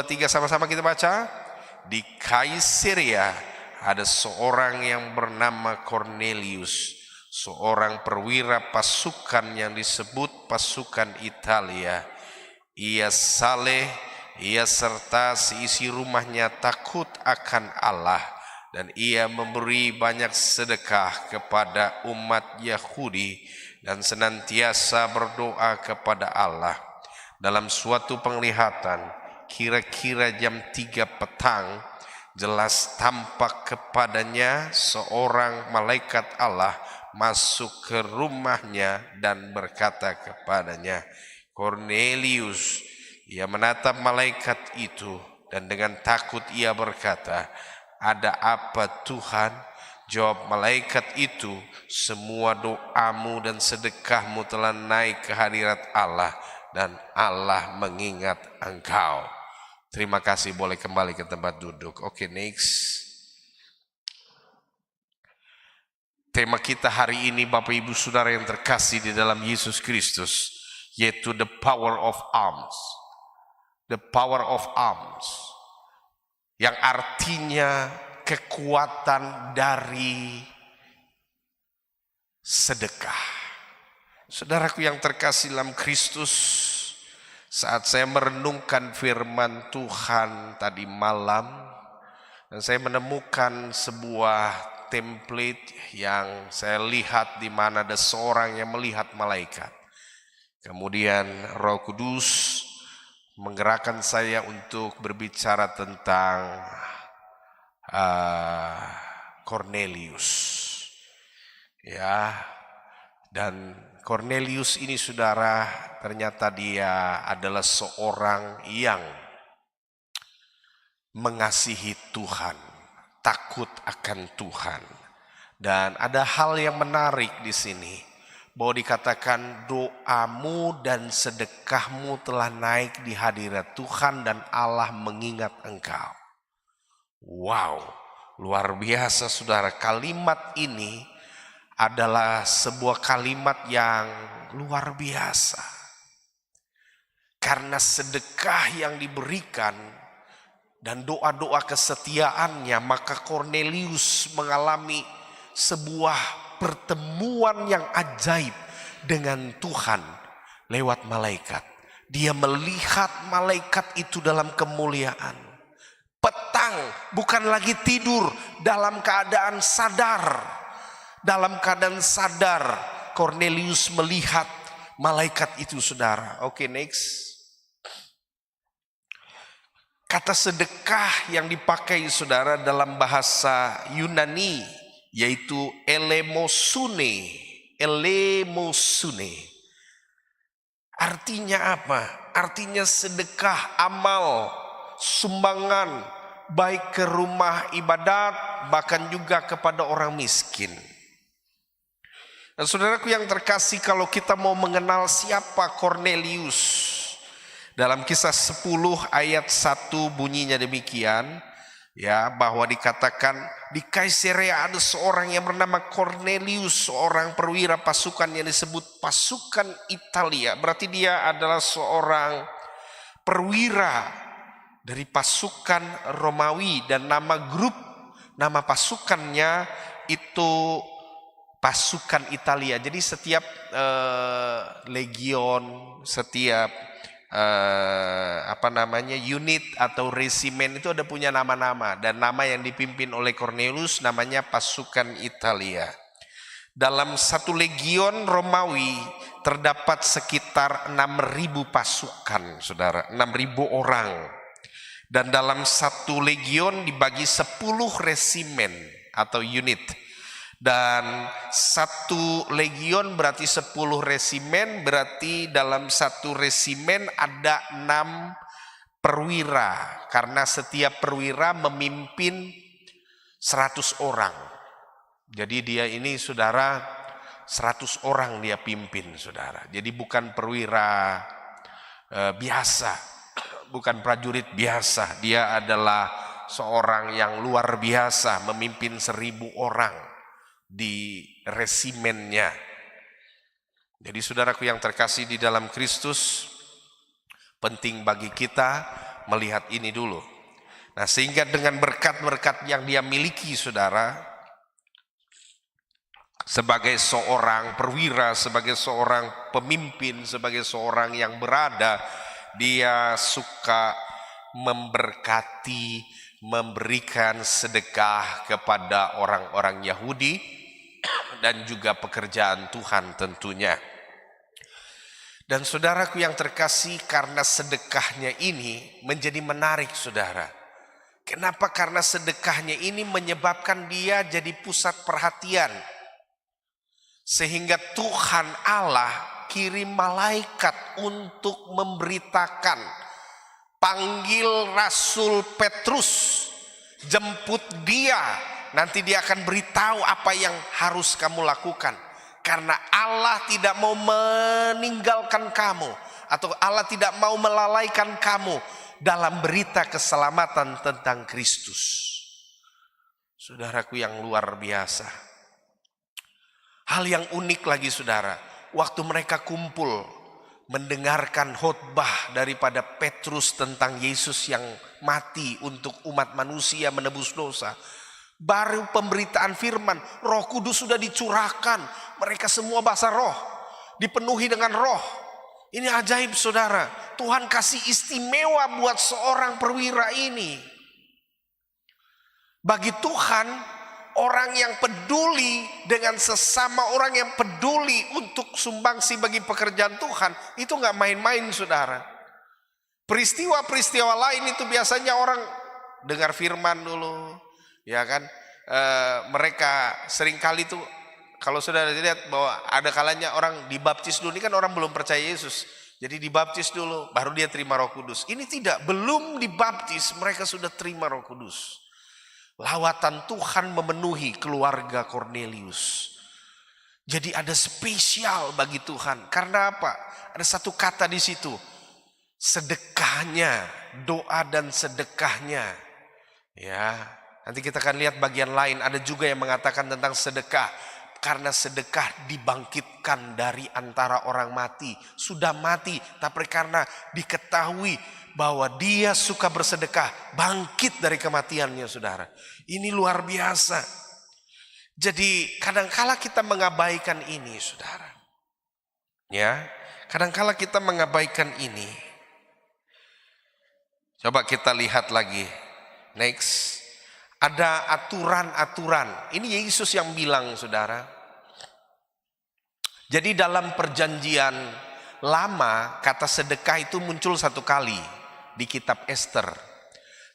Tiga sama-sama kita baca. Di Kaisarea ada seorang yang bernama Cornelius, seorang perwira pasukan yang disebut pasukan Italia. Ia saleh, ia serta seisi rumahnya takut akan Allah, dan ia memberi banyak sedekah kepada umat Yahudi dan senantiasa berdoa kepada Allah. Dalam suatu penglihatan, kira-kira jam 3 petang, jelas tampak kepadanya seorang malaikat Allah masuk ke rumahnya dan berkata kepadanya, Cornelius. Ia menatap malaikat itu dan dengan takut ia berkata, ada apa Tuhan? Jawab malaikat itu, semua doamu dan sedekahmu telah naik ke hadirat Allah, dan Allah mengingat engkau. Terima kasih, boleh kembali ke tempat duduk. Oke, next. Tema kita hari ini, Bapak Ibu Saudara yang terkasih di dalam Yesus Kristus, yaitu the power of arms. The power of arms, yang artinya kekuatan dari sedekah. Saudaraku yang terkasih dalam Kristus, saat saya merenungkan firman Tuhan tadi malam, dan saya menemukan sebuah template yang saya lihat di mana ada seorang yang melihat malaikat. Kemudian Roh Kudus menggerakkan saya untuk berbicara tentang Cornelius. Ya, dan Cornelius ini saudara, ternyata dia adalah seorang yang mengasihi Tuhan, takut akan Tuhan. Dan ada hal yang menarik di sini, bahwa dikatakan doamu dan sedekahmu telah naik di hadirat Tuhan dan Allah mengingat engkau. Wow, luar biasa saudara. Kalimat ini adalah sebuah kalimat yang luar biasa. Karena sedekah yang diberikan dan doa-doa kesetiaannya, maka Cornelius mengalami sebuah pertemuan yang ajaib dengan Tuhan lewat malaikat. Dia melihat malaikat itu dalam kemuliaan. Petang, bukan lagi tidur, dalam keadaan sadar. Dalam keadaan sadar, Cornelius melihat malaikat itu saudara. Oke, next. Kata sedekah yang dipakai saudara dalam bahasa Yunani yaitu elemosune. Elemosune. Artinya apa? Artinya sedekah, amal, sumbangan, baik ke rumah ibadat, bahkan juga kepada orang miskin. Dan saudaraku yang terkasih, kalau kita mau mengenal siapa Cornelius, dalam Kisah 10 ayat 1 bunyinya demikian, ya, bahwa dikatakan di Kaisarea ada seorang yang bernama Cornelius, seorang perwira pasukan yang disebut pasukan Italia. Berarti dia adalah seorang perwira dari pasukan Romawi, dan nama pasukannya itu pasukan Italia. Jadi setiap legion, setiap unit atau resimen itu ada punya nama-nama, dan nama yang dipimpin oleh Cornelius namanya pasukan Italia. Dalam satu legion Romawi terdapat sekitar 6.000 pasukan, saudara, 6.000 orang. Dan dalam satu legion dibagi 10 resimen atau unit. Dan satu legion berarti 10 resimen, berarti dalam satu resimen ada 6 perwira, karena setiap perwira memimpin 100 orang. Jadi dia ini saudara 100 orang dia pimpin saudara. Jadi bukan perwira biasa, bukan prajurit biasa. Dia adalah seorang yang luar biasa, memimpin 1.000 orang di resimennya. Jadi saudaraku yang terkasih di dalam Kristus, penting bagi kita melihat ini dulu. Nah, sehingga dengan berkat-berkat yang dia miliki, saudara, sebagai seorang perwira, sebagai seorang pemimpin, sebagai seorang yang berada, dia suka memberkati, memberikan sedekah kepada orang-orang Yahudi dan juga pekerjaan Tuhan tentunya. Dan saudaraku yang terkasih, karena sedekahnya ini menjadi menarik, saudara. Kenapa? Karena sedekahnya ini menyebabkan dia jadi pusat perhatian. Sehingga Tuhan Allah kirim malaikat untuk memberitakan, panggil Rasul Petrus, jemput dia, nanti dia akan beritahu apa yang harus kamu lakukan. Karena Allah tidak mau meninggalkan kamu, atau Allah tidak mau melalaikan kamu dalam berita keselamatan tentang Kristus. Saudaraku yang luar biasa. Hal yang unik lagi, saudara, waktu mereka kumpul mendengarkan khotbah daripada Petrus tentang Yesus yang mati untuk umat manusia menebus dosa, baru pemberitaan firman, Roh Kudus sudah dicurahkan, mereka semua bahasa roh, dipenuhi dengan roh. Ini ajaib, saudara. Tuhan kasih istimewa buat seorang perwira ini. Bagi Tuhan, orang yang peduli dengan sesama, orang yang peduli untuk sumbangsi bagi pekerjaan Tuhan, itu gak main-main, saudara. Peristiwa-peristiwa lain itu biasanya orang dengar firman dulu, ya kan? Mereka seringkali tuh, kalau sudah lihat bahwa ada kalanya orang dibaptis dulu, ini kan orang belum percaya Yesus, jadi dibaptis dulu, baru dia terima Roh Kudus. Ini tidak, belum dibaptis mereka sudah terima Roh Kudus. Lawatan Tuhan memenuhi keluarga Kornelius. Jadi ada spesial bagi Tuhan. Karena apa? Ada satu kata di situ, sedekahnya, doa dan sedekahnya. Ya, nanti kita akan lihat bagian lain. Ada juga yang mengatakan tentang sedekah. Karena sedekah dibangkitkan dari antara orang mati. Sudah mati, tapi karena diketahui bahwa dia suka bersedekah, bangkit dari kematiannya, saudara. Ini luar biasa. Jadi kadangkala kita mengabaikan ini, saudara. Ya, kadangkala kita mengabaikan ini. Coba kita lihat lagi. Next. Ada aturan-aturan. Ini Yesus yang bilang, saudara. Jadi dalam perjanjian lama, kata sedekah itu muncul satu kali di kitab Ester.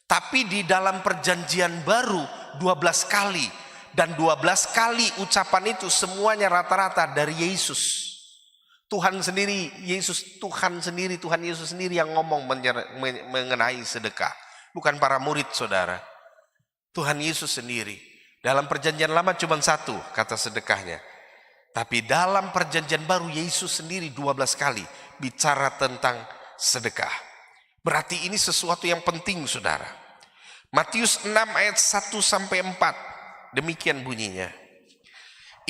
Tapi di dalam perjanjian baru 12 kali. Dan 12 kali ucapan itu semuanya rata-rata dari Yesus. Tuhan sendiri, Tuhan Yesus sendiri yang ngomong mengenai sedekah. Bukan para murid, saudara. Tuhan Yesus sendiri. Dalam perjanjian lama cuma satu kata sedekahnya. Tapi dalam perjanjian baru Yesus sendiri 12 kali bicara tentang sedekah. Berarti ini sesuatu yang penting, saudara. Matius 6 ayat 1 sampai 4. Demikian bunyinya.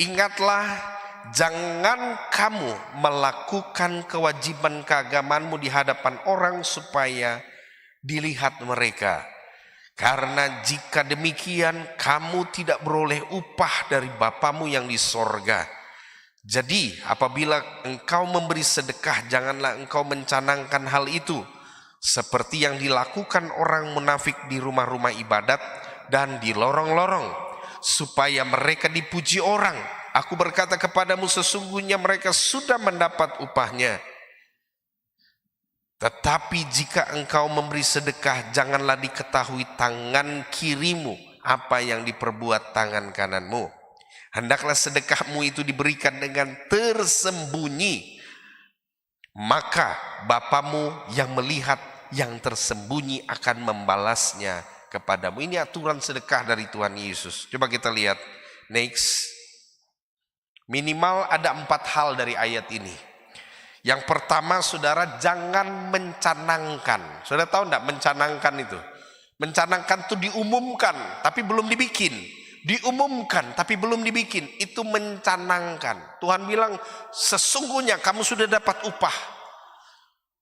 Ingatlah, jangan kamu melakukan kewajiban keagamaanmu di hadapan orang supaya dilihat mereka. Karena jika demikian kamu tidak beroleh upah dari Bapamu yang di sorga. Jadi apabila engkau memberi sedekah, janganlah engkau mencanangkan hal itu seperti yang dilakukan orang munafik di rumah-rumah ibadat dan di lorong-lorong, supaya mereka dipuji orang. Aku berkata kepadamu, sesungguhnya mereka sudah mendapat upahnya. Tetapi jika engkau memberi sedekah, janganlah diketahui tangan kirimu apa yang diperbuat tangan kananmu. Hendaklah sedekahmu itu diberikan dengan tersembunyi, maka Bapamu yang melihat yang tersembunyi akan membalasnya kepadamu. Ini aturan sedekah dari Tuhan Yesus. Coba kita lihat next. Minimal ada 4 hal dari ayat ini. Yang pertama, saudara, jangan mencanangkan. Saudara tahu enggak mencanangkan itu? Mencanangkan itu diumumkan tapi belum dibikin. Diumumkan tapi belum dibikin. Itu mencanangkan. Tuhan bilang sesungguhnya kamu sudah dapat upah.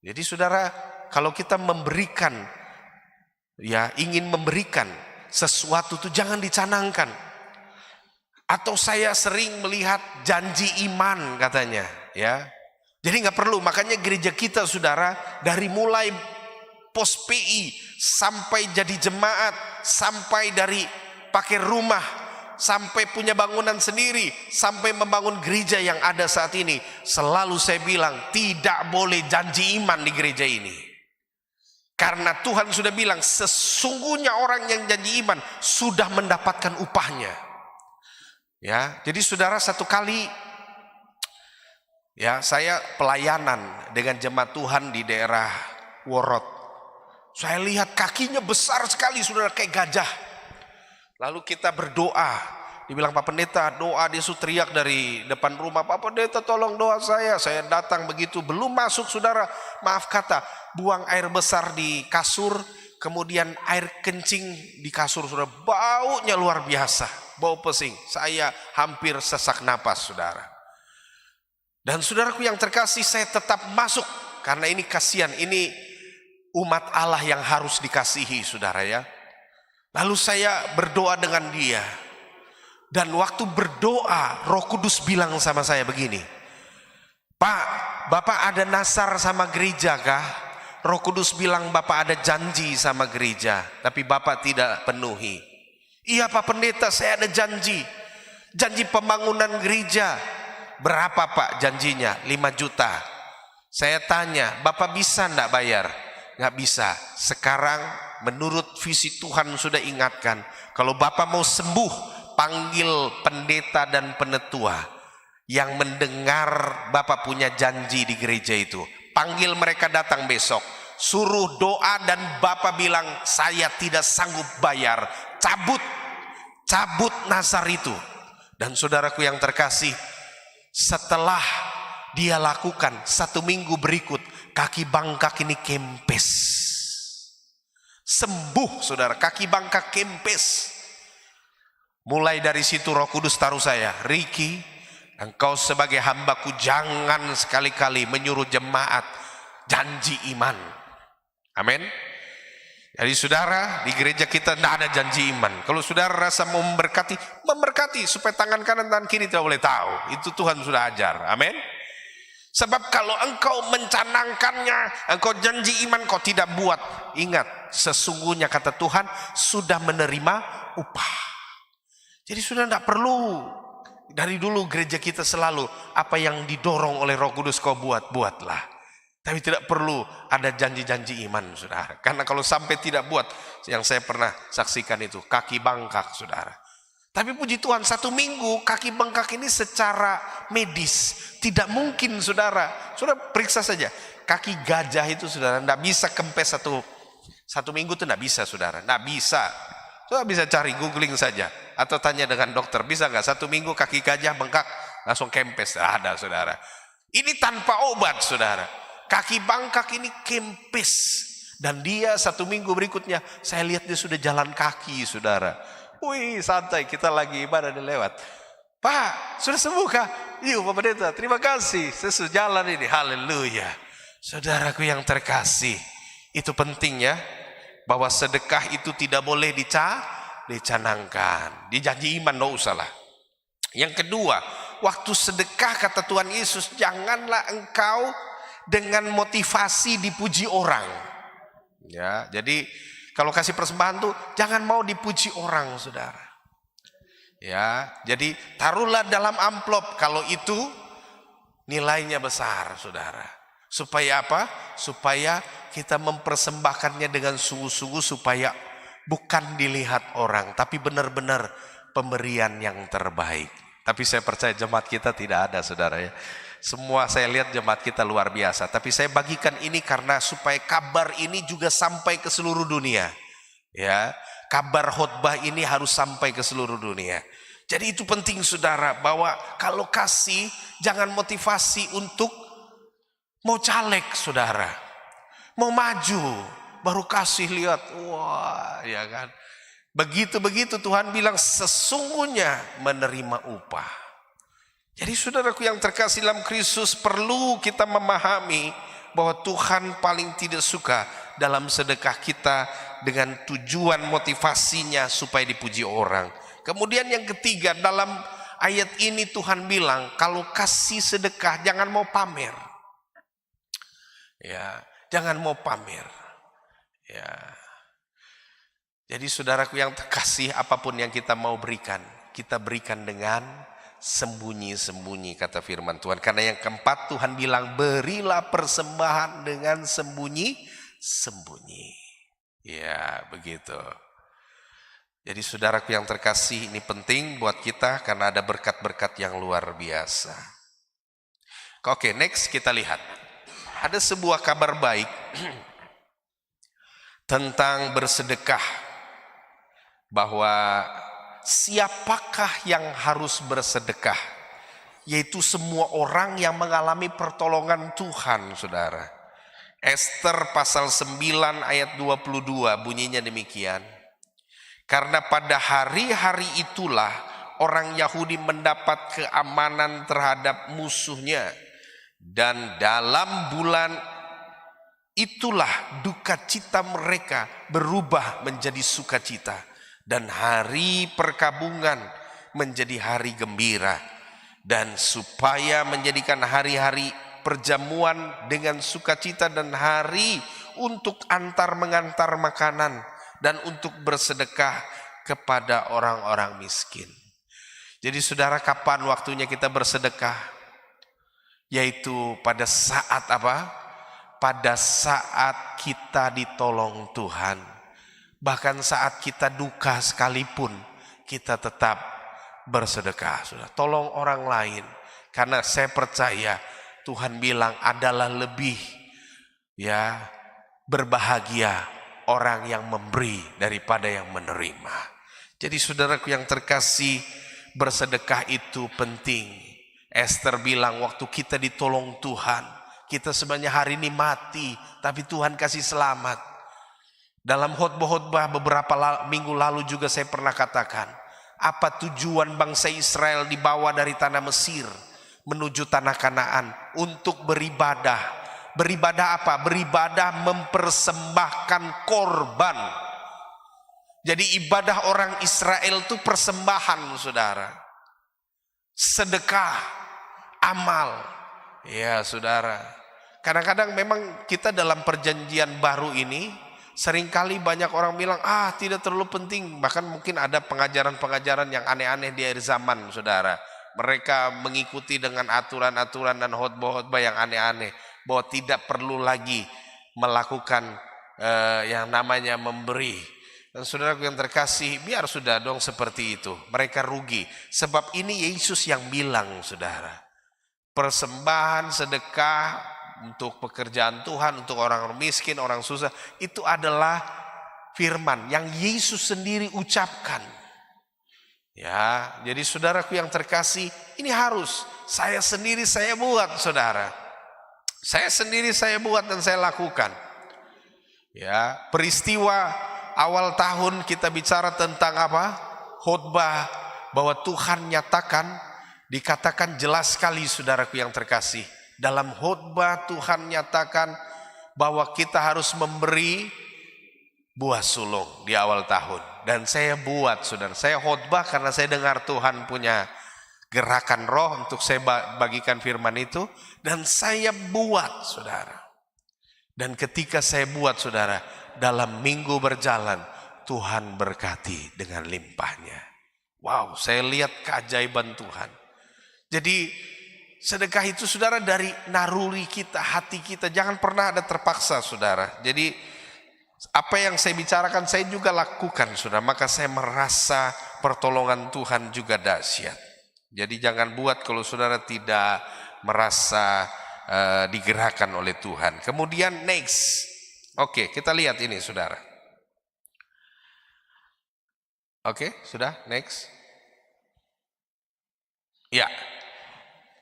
Jadi saudara, kalau kita memberikan ya ingin memberikan sesuatu tuh jangan dicanangkan. Atau saya sering melihat janji iman katanya, ya. Jadi nggak perlu, makanya gereja kita saudara dari mulai pos PI sampai jadi jemaat, sampai dari pakai rumah, sampai punya bangunan sendiri, sampai membangun gereja yang ada saat ini, selalu saya bilang tidak boleh janji iman di gereja ini. Karena Tuhan sudah bilang sesungguhnya orang yang janji iman sudah mendapatkan upahnya. Ya, jadi saudara satu kali ya saya pelayanan dengan jemaat Tuhan di daerah Worot. Saya lihat kakinya besar sekali saudara kayak gajah. Lalu kita berdoa. Dibilang Pak Pendeta doa, dia teriak dari depan rumah, Pak Pendeta tolong doa saya. Saya datang begitu belum masuk saudara, maaf kata, buang air besar di kasur, kemudian air kencing di kasur saudara, baunya luar biasa, bau pesing. Saya hampir sesak napas saudara. Dan saudaraku yang terkasih, saya tetap masuk karena ini kasihan, ini umat Allah yang harus dikasihi saudara ya. Lalu saya berdoa dengan dia. Dan waktu berdoa, Roh Kudus bilang sama saya begini, Pak, Bapak ada nasar sama gereja kah? Roh Kudus bilang Bapak ada janji sama gereja, tapi Bapak tidak penuhi. Iya Pak Pendeta, saya ada janji. Janji pembangunan gereja. Berapa Pak janjinya? 5 juta. Saya tanya, Bapak bisa enggak bayar? Nggak bisa. Sekarang menurut visi Tuhan sudah ingatkan, kalau Bapak mau sembuh, panggil pendeta dan penetua yang mendengar Bapak punya janji di gereja itu. Panggil mereka datang besok. Suruh doa dan Bapak bilang, saya tidak sanggup bayar. Cabut nazar itu. Dan saudaraku yang terkasih, setelah dia lakukan 1 minggu berikut, kaki bangkak ini kempes. Sembuh saudara, kaki bangkak kempes. Mulai dari situ Roh Kudus taruh saya, Ricky, engkau sebagai hambaku jangan sekali-kali menyuruh jemaat janji iman. Amin. Jadi saudara, di gereja kita tidak ada janji iman. Kalau saudara rasa mau memberkati supaya tangan kanan tangan kiri tidak boleh tahu. Itu Tuhan sudah ajar. Amin. Sebab kalau engkau mencanangkannya, engkau janji iman kau tidak buat, ingat, sesungguhnya kata Tuhan sudah menerima upah. Jadi sudah tidak perlu. Dari dulu gereja kita selalu apa yang didorong oleh Roh Kudus kau buatlah. Tapi tidak perlu ada janji-janji iman saudara. Karena kalau sampai tidak buat, yang saya pernah saksikan itu kaki bangkak saudara. Tapi puji Tuhan 1 minggu kaki bengkak ini secara medis tidak mungkin saudara. Saudara periksa saja kaki gajah itu saudara, tidak bisa kempes satu minggu itu tidak bisa saudara, tidak bisa. Saudara bisa cari googling saja atau tanya dengan dokter, bisa nggak 1 minggu kaki gajah bengkak langsung kempes? Ada saudara. Ini tanpa obat saudara. Kaki bangkak ini kempes dan dia 1 minggu berikutnya saya lihat dia sudah jalan kaki saudara. Wih santai, kita lagi ibadah dan lewat. Pak, sudah sembuh kah? Iya Pak Pendeta, terima kasih. Saya sudah jalan ini, haleluya. Saudaraku yang terkasih, itu penting ya, bahwa sedekah itu tidak boleh dicanangkan. Dijanji iman, tidak usahlah. Yang kedua, waktu sedekah kata Tuhan Yesus, janganlah engkau dengan motivasi dipuji orang. Ya, jadi kalau kasih persembahan tuh jangan mau dipuji orang, saudara. Ya, jadi taruhlah dalam amplop kalau itu nilainya besar, saudara. Supaya apa? Supaya kita mempersembahkannya dengan sungguh-sungguh supaya bukan dilihat orang, tapi benar-benar pemberian yang terbaik. Tapi saya percaya jemaat kita tidak ada, saudara ya. Semua saya lihat jemaat kita luar biasa. Tapi saya bagikan ini karena supaya kabar ini juga sampai ke seluruh dunia. Ya, kabar khotbah ini harus sampai ke seluruh dunia. Jadi itu penting saudara, bahwa kalau kasih jangan motivasi untuk mau caleg saudara, mau maju baru kasih lihat, wah ya kan. Begitu Tuhan bilang sesungguhnya menerima upah. Jadi saudaraku yang terkasih dalam Kristus, perlu kita memahami bahwa Tuhan paling tidak suka dalam sedekah kita dengan tujuan motivasinya supaya dipuji orang. Kemudian yang ketiga, dalam ayat ini Tuhan bilang kalau kasih sedekah jangan mau pamer. Ya, jangan mau pamer. Ya. Jadi saudaraku yang terkasih, apapun yang kita mau berikan, kita berikan dengan sembunyi-sembunyi, kata firman Tuhan. Karena yang keempat Tuhan bilang berilah persembahan dengan sembunyi-sembunyi. Ya, begitu. Jadi saudaraku yang terkasih, ini penting buat kita karena ada berkat-berkat yang luar biasa. Oke, next kita lihat. Ada sebuah kabar baik tentang bersedekah, bahwa siapakah yang harus bersedekah? Yaitu semua orang yang mengalami pertolongan Tuhan, saudara. Ester pasal 9 ayat 22 bunyinya demikian. Karena pada hari-hari itulah orang Yahudi mendapat keamanan terhadap musuhnya. Dan dalam bulan itulah duka cita mereka berubah menjadi sukacita. Dan hari perkabungan menjadi hari gembira. Dan supaya menjadikan hari-hari perjamuan dengan sukacita dan hari untuk antar mengantar makanan dan untuk bersedekah kepada orang-orang miskin. Jadi saudara, kapan waktunya kita bersedekah? Yaitu pada saat apa? Pada saat kita ditolong Tuhan. Bahkan saat kita duka sekalipun, kita tetap bersedekah. Sudah, tolong orang lain. Karena saya percaya Tuhan bilang adalah lebih berbahagia orang yang memberi daripada yang menerima. Jadi saudaraku yang terkasih, bersedekah itu penting. Ester bilang waktu kita ditolong Tuhan, kita sebenarnya hari ini mati, tapi Tuhan kasih selamat. Dalam khotbah beberapa minggu lalu juga saya pernah katakan, apa tujuan bangsa Israel dibawa dari tanah Mesir menuju tanah Kanaan? Untuk beribadah. Beribadah apa? Beribadah mempersembahkan korban. Jadi ibadah orang Israel itu persembahan, saudara. Sedekah, amal. Ya saudara, kadang-kadang memang kita dalam perjanjian baru ini seringkali banyak orang bilang tidak terlalu penting. Bahkan mungkin ada pengajaran-pengajaran yang aneh-aneh di akhir zaman, saudara. Mereka mengikuti dengan aturan-aturan dan khotbah-khotbah yang aneh-aneh, bahwa tidak perlu lagi melakukan yang namanya memberi. Dan saudaraku yang terkasih, biar sudah dong seperti itu. Mereka rugi. Sebab ini Yesus yang bilang, saudara. Persembahan, sedekah untuk pekerjaan Tuhan, untuk orang miskin, orang susah, itu adalah firman yang Yesus sendiri ucapkan. Ya, jadi saudaraku yang terkasih, ini harus saya sendiri saya buat, saudara. Saya sendiri saya buat dan saya lakukan. Ya, peristiwa awal tahun kita bicara tentang apa? Khotbah, bahwa Tuhan nyatakan, dikatakan jelas sekali saudaraku yang terkasih. Dalam khotbah Tuhan nyatakan bahwa kita harus memberi buah sulung di awal tahun. Dan saya buat, saudara. Saya khotbah karena saya dengar Tuhan punya gerakan roh untuk saya bagikan firman itu. Dan saya buat, saudara. Dan ketika saya buat, saudara, dalam minggu berjalan, Tuhan berkati dengan limpahnya. Wow, saya lihat keajaiban Tuhan. Jadi sedekah itu, saudara, dari naruri kita, hati kita. Jangan pernah ada terpaksa, saudara. Jadi apa yang saya bicarakan saya juga lakukan, saudara. Maka saya merasa pertolongan Tuhan juga dahsyat. Jadi jangan buat kalau saudara tidak merasa digerakkan oleh Tuhan. Kemudian next. Oke, kita lihat ini, saudara. Oke, sudah, next. Ya.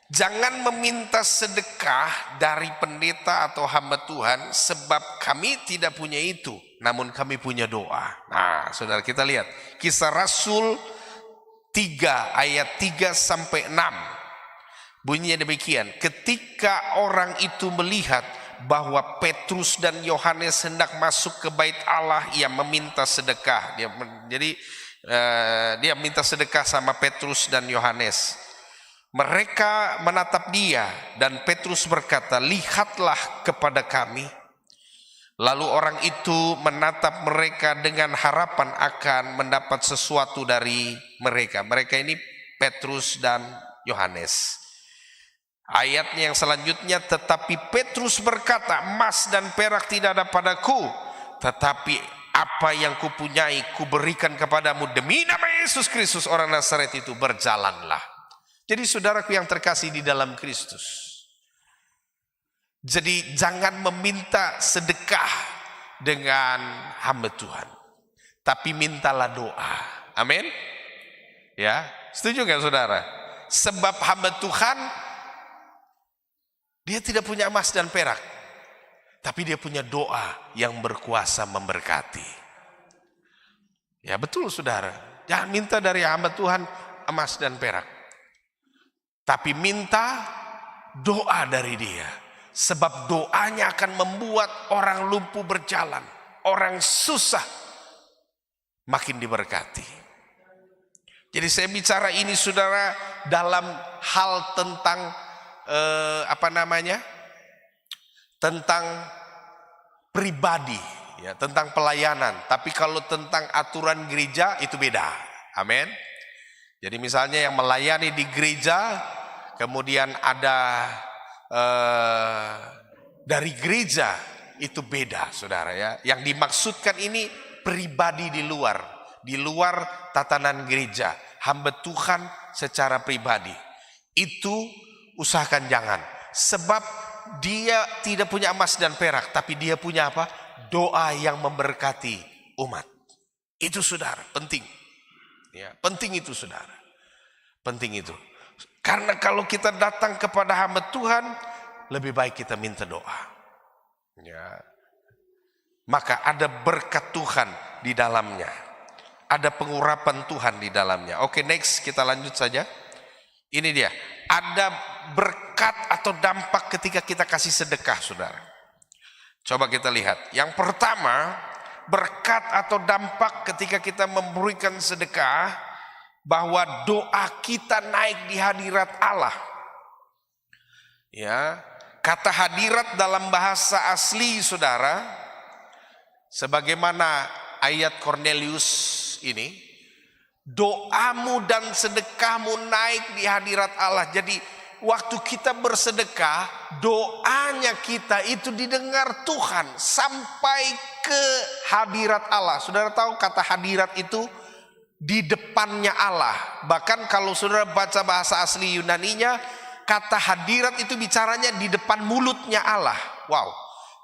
Jangan meminta sedekah dari pendeta atau hamba Tuhan, sebab kami tidak punya itu, namun kami punya doa. Nah, saudara, kita lihat Kisah Rasul 3 ayat 3 sampai 6. Bunyinya demikian, ketika orang itu melihat bahwa Petrus dan Yohanes hendak masuk ke bait Allah, ia meminta sedekah. Dia minta sedekah sama Petrus dan Yohanes. Mereka menatap dia dan Petrus berkata, "Lihatlah kepada kami." Lalu orang itu menatap mereka dengan harapan akan mendapat sesuatu dari mereka. Mereka ini Petrus dan Yohanes. Ayatnya yang selanjutnya, tetapi Petrus berkata, "Emas dan perak tidak ada padaku, tetapi apa yang kupunyai kuberikan kepadamu. Demi nama Yesus Kristus orang Nazaret itu, berjalanlah." Jadi saudaraku yang terkasih di dalam Kristus, jadi jangan meminta sedekah dengan hamba Tuhan, tapi mintalah doa. Amin. Ya, setuju nggak saudara? Sebab hamba Tuhan, dia tidak punya emas dan perak, tapi dia punya doa yang berkuasa memberkati. Ya betul saudara, jangan minta dari hamba Tuhan emas dan perak, tapi minta doa dari dia. Sebab doanya akan membuat orang lumpuh berjalan, orang susah makin diberkati. Jadi saya bicara ini saudara dalam hal tentang tentang pribadi, ya, tentang pelayanan. Tapi kalau tentang aturan gereja itu beda. Amin. Jadi misalnya yang melayani di gereja, kemudian ada dari gereja, itu beda saudara ya. Yang dimaksudkan ini pribadi di luar tatanan gereja, hamba Tuhan secara pribadi. Itu usahakan jangan, sebab dia tidak punya emas dan perak, tapi dia punya apa? Doa yang memberkati umat. Itu saudara, penting. Ya, penting itu saudara. Penting itu. Karena kalau kita datang kepada hamba Tuhan, lebih baik kita minta doa. Ya. Maka ada berkat Tuhan di dalamnya. Ada pengurapan Tuhan di dalamnya. Oke, next kita lanjut saja. Ini dia. Ada berkat atau dampak ketika kita kasih sedekah, saudara. Coba kita lihat. Yang pertama, berkat atau dampak ketika kita memberikan sedekah, bahwa doa kita naik di hadirat Allah. Ya, kata hadirat dalam bahasa asli saudara, sebagaimana ayat Cornelius ini, doamu dan sedekahmu naik di hadirat Allah. Jadi waktu kita bersedekah, doanya kita itu didengar Tuhan sampai ke hadirat Allah. Saudara tahu kata hadirat itu di depannya Allah. Bahkan kalau saudara baca bahasa asli Yunaninya, kata hadirat itu bicaranya di depan mulutnya Allah. Wow.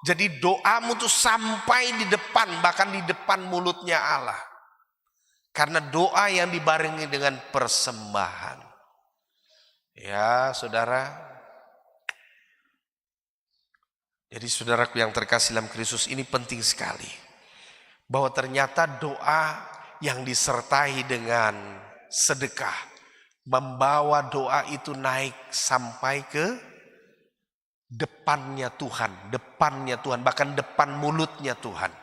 Jadi doamu tuh sampai di depan, bahkan di depan mulutnya Allah. Karena doa yang dibarengi dengan persembahan. Ya saudara. Jadi saudaraku yang terkasih dalam Kristus, ini penting sekali. Bahwa ternyata doa yang disertai dengan sedekah membawa doa itu naik sampai ke depannya Tuhan, bahkan depan mulutnya Tuhan.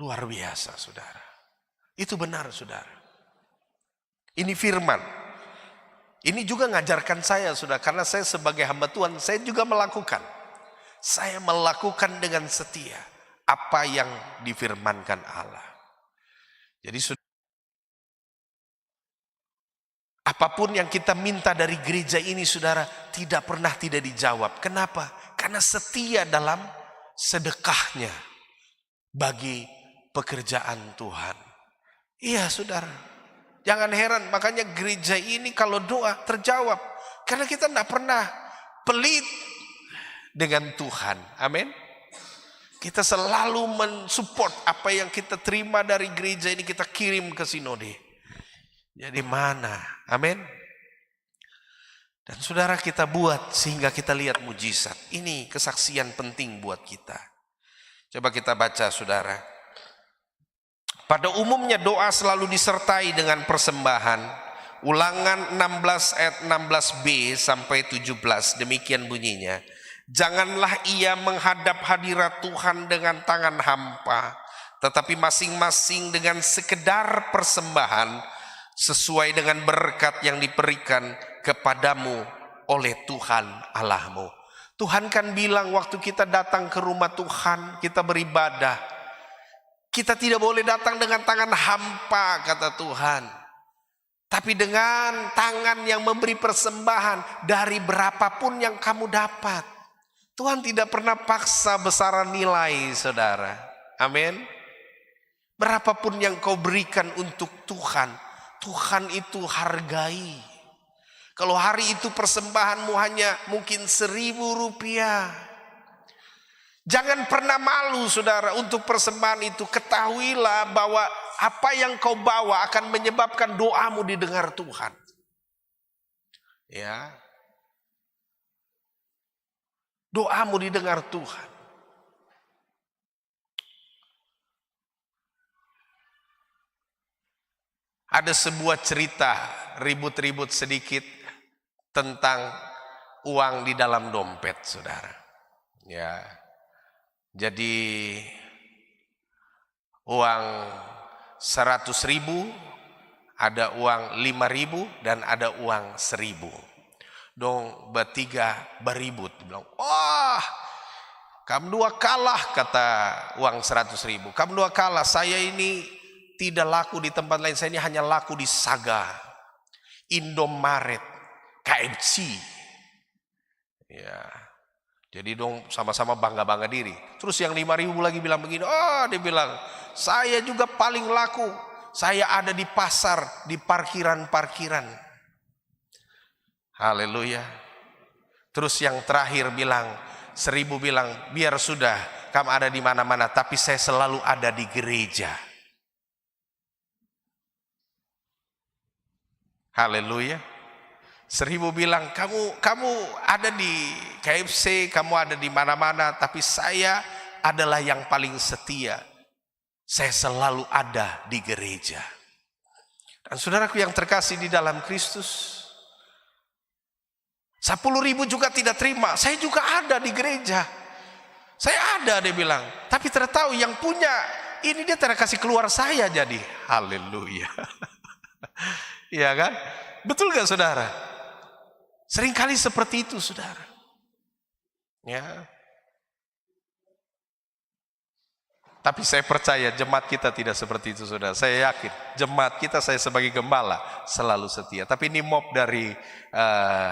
Luar biasa saudara. Itu benar saudara. Ini firman. Ini juga ngajarkan saya saudara, karena saya sebagai hamba Tuhan, saya juga melakukan. Saya melakukan dengan setia apa yang difirmankan Allah. Jadi apapun yang kita minta dari gereja ini saudara, tidak pernah tidak dijawab. Kenapa? Karena setia dalam sedekahnya bagi pekerjaan Tuhan. Iya saudara, jangan heran makanya gereja ini kalau doa terjawab. Karena kita tidak pernah pelit dengan Tuhan. Amin. Kita selalu mensupport apa yang kita terima dari gereja ini, kita kirim ke sinode. Jadi mana? Amin. Dan saudara kita buat sehingga kita lihat mujizat. Ini kesaksian penting buat kita. Coba kita baca saudara. Pada umumnya doa selalu disertai dengan persembahan. Ulangan 16 ayat 16b sampai 17 demikian bunyinya. Janganlah ia menghadap hadirat Tuhan dengan tangan hampa, tetapi masing-masing dengan sekedar persembahan sesuai dengan berkat yang diberikan kepadamu oleh Tuhan Allahmu. Tuhan kan bilang waktu kita datang ke rumah Tuhan, kita beribadah, kita tidak boleh datang dengan tangan hampa, kata Tuhan, tapi dengan tangan yang memberi persembahan dari berapapun yang kamu dapat. Tuhan tidak pernah paksa besaran nilai, saudara. Amin. Berapapun yang kau berikan untuk Tuhan, Tuhan itu hargai. Kalau hari itu persembahanmu hanya mungkin 1.000 rupiah, jangan pernah malu, saudara, untuk persembahan itu. Ketahuilah bahwa apa yang kau bawa akan menyebabkan doamu didengar Tuhan. Ya. Doamu didengar Tuhan. Ada sebuah cerita ribut-ribut sedikit tentang uang di dalam dompet, saudara. Ya, jadi uang 100.000, ada uang 5.000 dan ada uang 1.000. Dong bertiga beribut, bilang, wah, kamu dua kalah, kata uang 100.000. Kamu dua kalah, saya ini tidak laku di tempat lain, saya ini hanya laku di Saga, Indomaret, KFC. Ya, jadi dong sama-sama bangga-bangga diri. Terus yang 5.000 lagi bilang begini, oh, dia bilang, saya juga paling laku, saya ada di pasar, di parkiran-parkiran. Haleluya. Terus yang terakhir bilang, 1.000 bilang, biar sudah, kamu ada di mana-mana, tapi saya selalu ada di gereja. Haleluya. 1.000 bilang, kamu ada di KFC, kamu ada di mana-mana, tapi saya adalah yang paling setia. Saya selalu ada di gereja. Dan saudaraku yang terkasih di dalam Kristus, 10.000 juga tidak terima. Saya juga ada di gereja. Saya ada, dia bilang. Tapi tertahu yang punya ini dia terkasih keluar saya jadi. Haleluya. Iya kan? Betul gak, saudara? Seringkali seperti itu, saudara. Ya. Tapi saya percaya jemaat kita tidak seperti itu, saudara. Saya yakin jemaat kita, saya sebagai gembala selalu setia. Tapi ini mob dari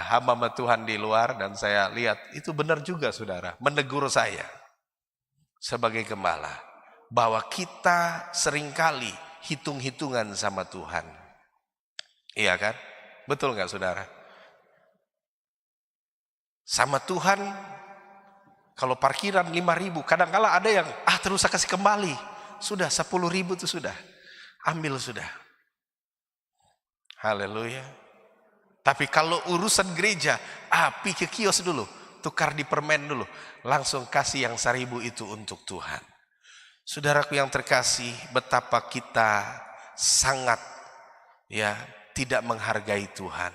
hamba Tuhan di luar, dan saya lihat itu benar juga, saudara, menegur saya sebagai gembala bahwa kita seringkali hitung-hitungan sama Tuhan. Iya kan? Betul nggak, saudara? Sama Tuhan. Kalau parkiran 5.000, kadang-kala ada yang terus saya kasih kembali. Sudah 10.000 itu sudah. Ambil sudah. Haleluya. Tapi kalau urusan gereja, pergi ke kios dulu, tukar di permen dulu, langsung kasih yang 1.000 itu untuk Tuhan. Saudaraku yang terkasih, betapa kita sangat tidak menghargai Tuhan.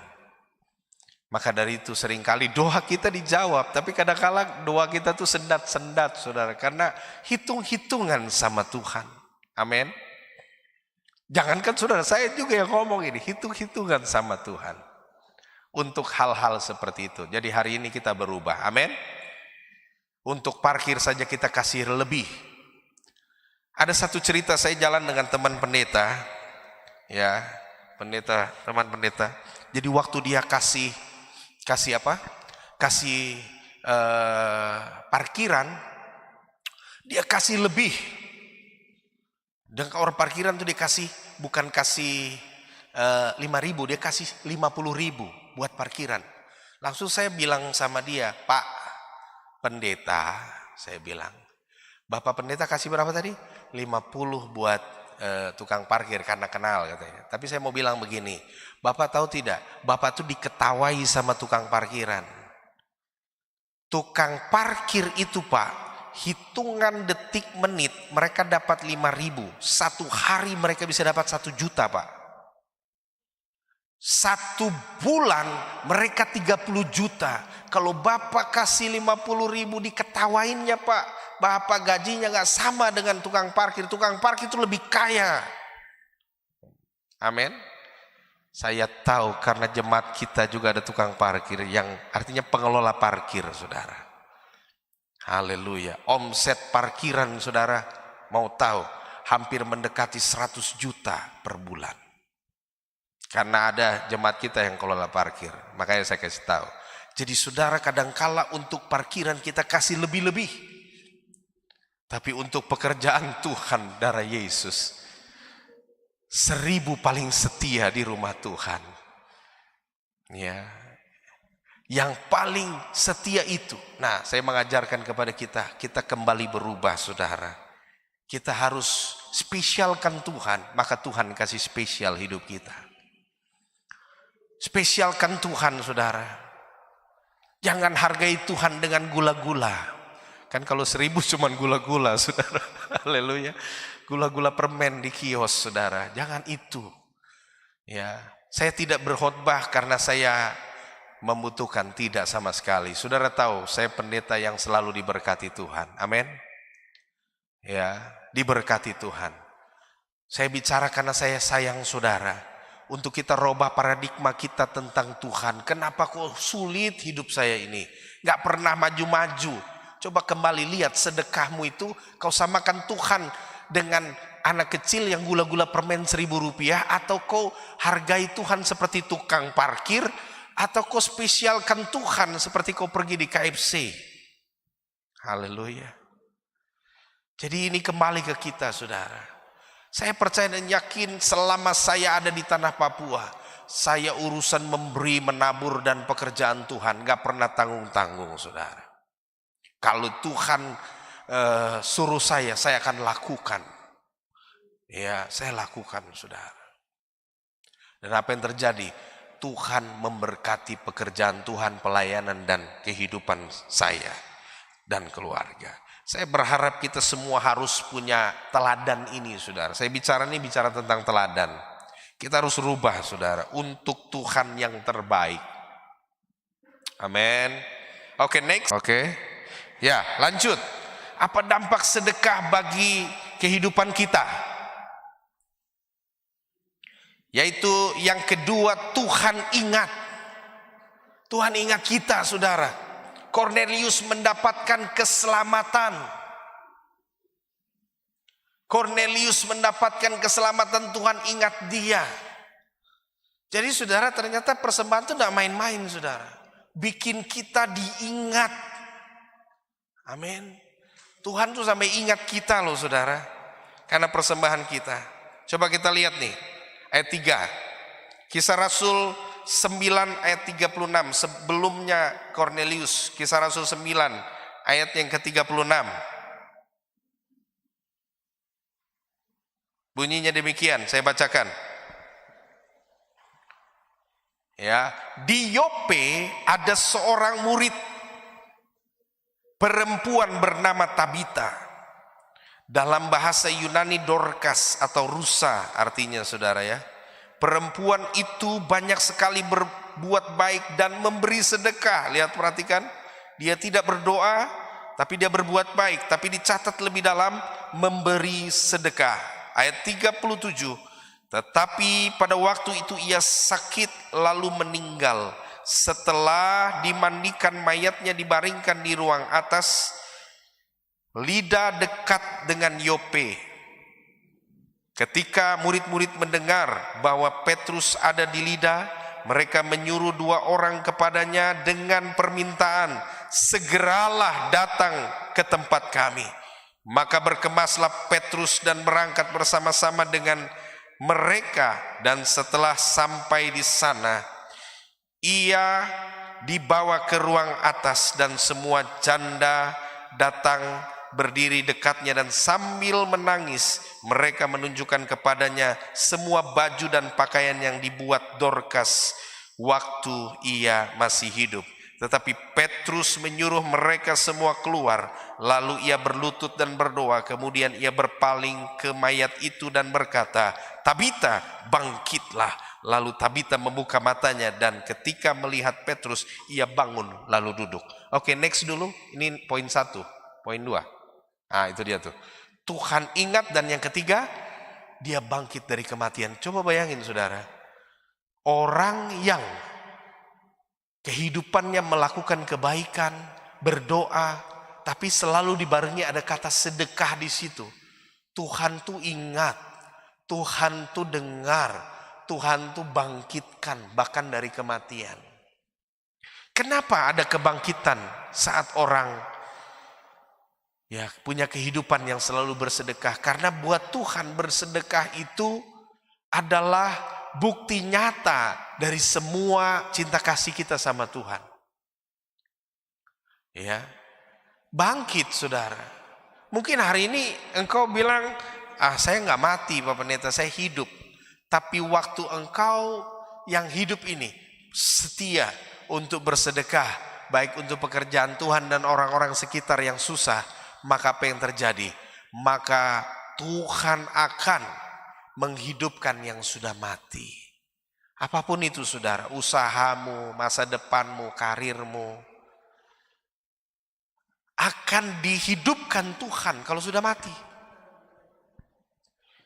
Maka dari itu seringkali doa kita dijawab, tapi kadang-kala doa kita tuh sendat-sendat, saudara, karena hitung-hitungan sama Tuhan. Amin. Jangankan saudara, saya juga yang ngomong ini, hitung-hitungan sama Tuhan untuk hal-hal seperti itu. Jadi hari ini kita berubah. Amin. Untuk parkir saja kita kasih lebih. Ada satu cerita, saya jalan dengan teman pendeta, teman pendeta. Jadi waktu dia kasih parkiran, dia kasih lebih. Dan orang parkiran tuh dikasih, bukan kasih 5.000, dia kasih 50.000 buat parkiran. Langsung saya bilang sama dia, Pak Pendeta, saya bilang, Bapak Pendeta kasih berapa tadi? 50 buat tukang parkir karena kenal, katanya. Tapi saya mau bilang begini, Bapak tahu tidak, Bapak tuh diketawai sama tukang parkiran. Tukang parkir itu, Pak, hitungan detik menit mereka dapat 5.000. Satu hari mereka bisa dapat 1 juta, Pak. 1 bulan mereka 30 juta. Kalau Bapak kasih 50.000 diketawainnya Pak. Bapak gajinya gak sama dengan tukang parkir. Tukang parkir itu lebih kaya. Amin. Saya tahu karena jemaat kita juga ada tukang parkir yang artinya pengelola parkir, saudara. Haleluya. Omset parkiran, saudara, mau tahu, hampir mendekati 100 juta per bulan. Karena ada jemaat kita yang kelola parkir. Makanya saya kasih tahu. Jadi saudara, kadangkala untuk parkiran kita kasih lebih-lebih. Tapi untuk pekerjaan Tuhan, darah Yesus, 1000 paling setia di rumah Tuhan. Ya. Yang paling setia itu. Nah, saya mengajarkan kepada kita kembali berubah, saudara. Kita harus spesialkan Tuhan, maka Tuhan kasih spesial hidup kita. Spesialkan Tuhan, saudara. Jangan hargai Tuhan dengan gula-gula. Kan kalau 1000 cuman gula-gula, saudara. Haleluya. Gula-gula permen di kios, saudara. Jangan itu. Ya, saya tidak berkhotbah karena saya membutuhkan, tidak sama sekali. Saudara tahu, saya pendeta yang selalu diberkati Tuhan. Amin. Ya, diberkati Tuhan. Saya bicara karena saya sayang saudara. Untuk kita robah paradigma kita tentang Tuhan. Kenapa kok sulit hidup saya ini? Gak pernah maju-maju. Coba kembali lihat sedekahmu itu. Kau samakan Tuhan dengan anak kecil yang gula-gula permen 1.000 rupiah. Atau kau hargai Tuhan seperti tukang parkir. Atau kau spesialkan Tuhan seperti kau pergi di KFC. Haleluya. Jadi ini kembali ke kita, saudara. Saya percaya dan yakin selama saya ada di tanah Papua, saya urusan memberi, menabur dan pekerjaan Tuhan gak pernah tanggung-tanggung, saudara. Kalau Tuhan suruh saya akan lakukan. Ya, saya lakukan, saudara. Dan apa yang terjadi? Tuhan memberkati pekerjaan Tuhan, pelayanan dan kehidupan saya dan keluarga. Saya berharap kita semua harus punya teladan ini, saudara. Saya bicara tentang teladan. Kita harus rubah, saudara, untuk Tuhan yang terbaik. Amin. Oke, next. Oke. Ya, lanjut. Apa dampak sedekah bagi kehidupan kita? Yaitu yang kedua, Tuhan ingat. Tuhan ingat kita, saudara. Cornelius mendapatkan keselamatan. Cornelius mendapatkan keselamatan, Tuhan ingat dia. Jadi saudara, ternyata persembahan itu tidak main-main, saudara. Bikin kita diingat. Amin. Tuhan tuh sampai ingat kita loh, saudara. Karena persembahan kita. Coba kita lihat nih. Ayat 3. Kisah Rasul 9 ayat 36. Sebelumnya Cornelius. Kisah Rasul 9 ayat yang ke-36. Bunyinya demikian, saya bacakan. Ya, di Yope ada seorang murid perempuan bernama Tabita. Dalam bahasa Yunani Dorcas atau rusa artinya, saudara ya. Perempuan itu banyak sekali berbuat baik dan memberi sedekah. Lihat, perhatikan. Dia tidak berdoa, tapi dia berbuat baik. Tapi dicatat lebih dalam, memberi sedekah. Ayat 37. Tetapi pada waktu itu ia sakit lalu meninggal. Setelah dimandikan, mayatnya dibaringkan di ruang atas, Lida dekat dengan Yope. Ketika murid-murid mendengar bahwa Petrus ada di Lida, mereka menyuruh 2 orang kepadanya dengan permintaan, segeralah datang ke tempat kami. Maka berkemaslah Petrus dan berangkat bersama-sama dengan mereka, dan setelah sampai di sana, ia dibawa ke ruang atas dan semua janda datang berdiri dekatnya, dan sambil menangis mereka menunjukkan kepadanya semua baju dan pakaian yang dibuat Dorcas waktu ia masih hidup. Tetapi Petrus menyuruh mereka semua keluar, lalu ia berlutut dan berdoa. Kemudian ia berpaling ke mayat itu dan berkata, Tabita, bangkitlah. Lalu Tabita membuka matanya dan ketika melihat Petrus, ia bangun lalu duduk. Oke, next dulu. Ini poin 1, poin 2. Itu dia tuh. Tuhan ingat dan yang ketiga, dia bangkit dari kematian. Coba bayangin saudara. Orang yang kehidupannya melakukan kebaikan, berdoa, tapi selalu dibarengi ada kata sedekah di situ. Tuhan tuh ingat, Tuhan tuh dengar, Tuhan tuh bangkitkan bahkan dari kematian. Kenapa ada kebangkitan saat orang punya kehidupan yang selalu bersedekah? Karena buat Tuhan bersedekah itu adalah bukti nyata dari semua cinta kasih kita sama Tuhan. Ya, bangkit saudara. Mungkin hari ini engkau bilang, saya nggak mati Pak Pendeta, saya hidup. Tapi waktu engkau yang hidup ini setia untuk bersedekah, baik untuk pekerjaan Tuhan dan orang-orang sekitar yang susah, maka apa yang terjadi? Maka Tuhan akan menghidupkan yang sudah mati. Apapun itu saudara, usahamu, masa depanmu, karirmu, akan dihidupkan Tuhan kalau sudah mati.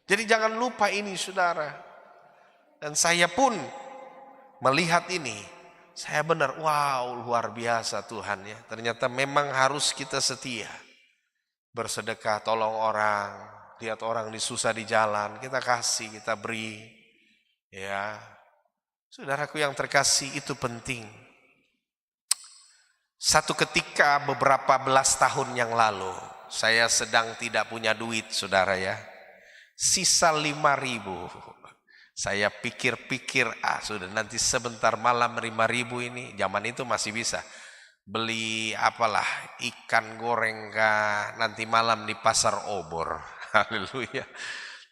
Jadi jangan lupa ini saudara. Dan saya pun melihat ini, saya benar, wow, luar biasa Tuhan ya. Ternyata memang harus kita setia. Bersedekah, tolong orang, lihat orang susah di jalan, kita kasih, kita beri. Ya, saudaraku yang terkasih, itu penting. Satu ketika beberapa belas tahun yang lalu, saya sedang tidak punya duit saudara ya. Sisa 5.000. Saya pikir-pikir, sudah nanti sebentar malam 5.000 ini, zaman itu masih bisa. Beli apalah, ikan goreng kah, nanti malam di pasar obor. Haleluya.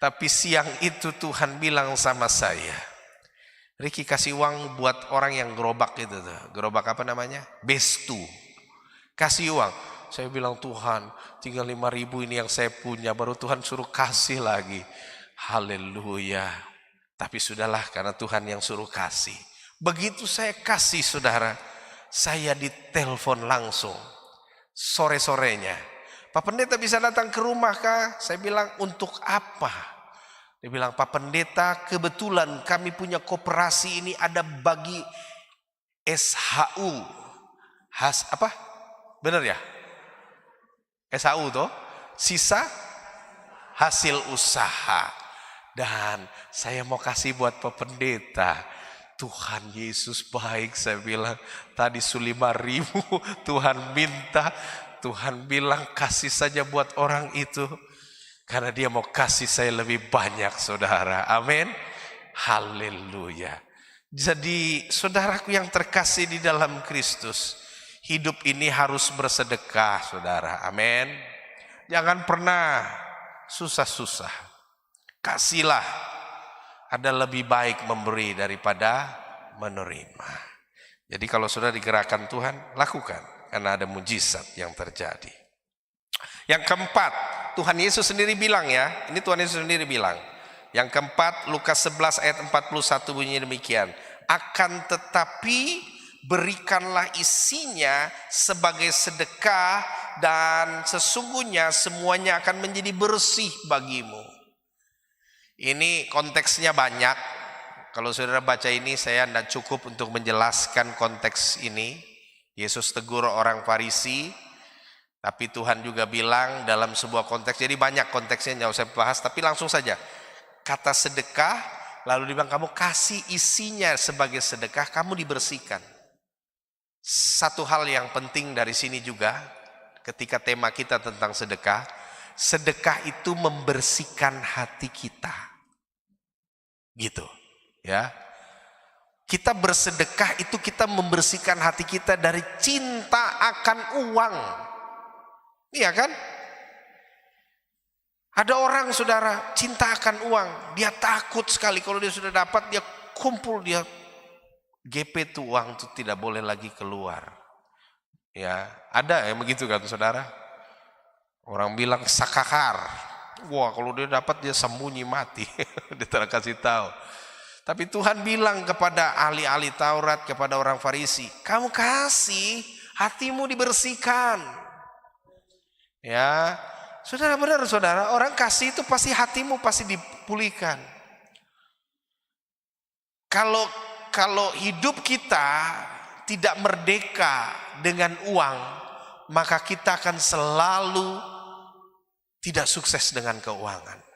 Tapi siang itu Tuhan bilang sama saya, Ricky kasih uang buat orang yang gerobak itu tuh. Gerobak apa namanya? Bestu. Kasih uang. Saya bilang, Tuhan, tinggal 5.000 ini yang saya punya, baru Tuhan suruh kasih lagi. Haleluya. Tapi sudahlah, karena Tuhan yang suruh kasih. Begitu saya kasih saudara, saya ditelepon langsung sore-sorenya. Pak Pendeta bisa datang ke rumah kah? Saya bilang, untuk apa? Dia bilang, Pak Pendeta, kebetulan kami punya koperasi ini ada bagi SHU. Apa? Benar ya? SHU toh? Sisa hasil usaha. Dan saya mau kasih buat Pak Pendeta. Tuhan Yesus baik, saya bilang. Tadi 5.000 Tuhan minta. Tuhan bilang kasih saja buat orang itu. Karena dia mau kasih saya lebih banyak saudara. Amin. Haleluya. Jadi saudaraku yang terkasih di dalam Kristus, hidup ini harus bersedekah saudara. Amin. Jangan pernah susah-susah. Kasihlah, ada lebih baik memberi daripada menerima. Jadi kalau sudah digerakkan Tuhan, lakukan, karena ada mujizat yang terjadi. Yang keempat, Tuhan Yesus sendiri bilang ya, ini Tuhan Yesus sendiri bilang. Yang keempat, Lukas 11 ayat 41 bunyinya demikian. Akan tetapi berikanlah isinya sebagai sedekah dan sesungguhnya semuanya akan menjadi bersih bagimu. Ini konteksnya banyak. Kalau saudara baca ini, saya tidak cukup untuk menjelaskan konteks ini. Yesus tegur orang Farisi, tapi Tuhan juga bilang dalam sebuah konteks. Jadi banyak konteksnya, nggak usah bahas. Tapi langsung saja, kata sedekah, lalu dibilang kamu kasih isinya sebagai sedekah, kamu dibersihkan. Satu hal yang penting dari sini juga, ketika tema kita tentang sedekah, sedekah itu membersihkan hati kita. Gitu ya. Kita bersedekah itu kita membersihkan hati kita dari cinta akan uang. Iya kan? Ada orang saudara cinta akan uang, dia takut sekali kalau dia sudah dapat, dia kumpul, dia GP tuh uang tuh tidak boleh lagi keluar. Ya, ada yang begitu kan saudara? Orang bilang sakakar. Wah, kalau dia dapat dia sembunyi mati. Dia tidak kasih tahu. Tapi Tuhan bilang kepada ahli-ahli Taurat, kepada orang Farisi, kamu kasih, hatimu dibersihkan. Ya, saudara, benar saudara, orang kasih itu pasti hatimu pasti dipulihkan. Kalau hidup kita tidak merdeka dengan uang, maka kita akan selalu tidak sukses dengan keuangan.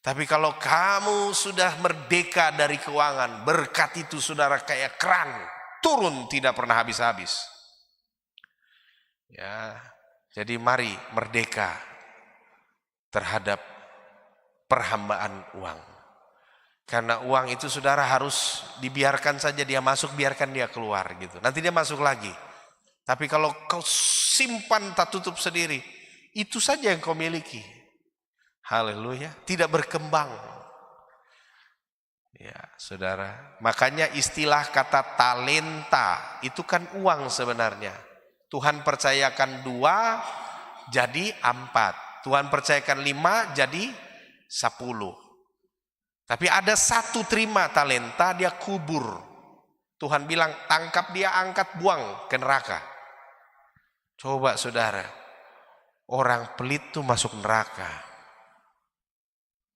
Tapi kalau kamu sudah merdeka dari keuangan, berkat itu saudara kayak keran, turun tidak pernah habis-habis. Ya, jadi mari merdeka terhadap perhambaan uang. Karena uang itu saudara harus dibiarkan saja dia masuk, biarkan dia keluar gitu. Nanti dia masuk lagi. Tapi kalau kau simpan tak tutup sendiri, itu saja yang kau miliki. Haleluya, tidak berkembang. Ya, saudara. Makanya istilah kata talenta itu kan uang sebenarnya. Tuhan percayakan 2 jadi 4. Tuhan percayakan 5 jadi 10. Tapi ada 1 terima talenta, dia kubur. Tuhan bilang tangkap dia, angkat, buang ke neraka. Coba saudara, orang pelit tuh masuk neraka.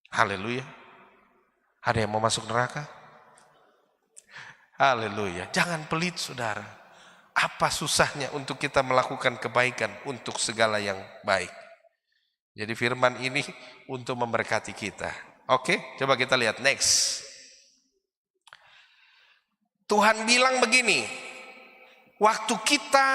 Haleluya. Ada yang mau masuk neraka? Haleluya. Jangan pelit saudara. Apa susahnya untuk kita melakukan kebaikan untuk segala yang baik? Jadi firman ini untuk memberkati kita. Oke, coba kita lihat next. Tuhan bilang begini, waktu kita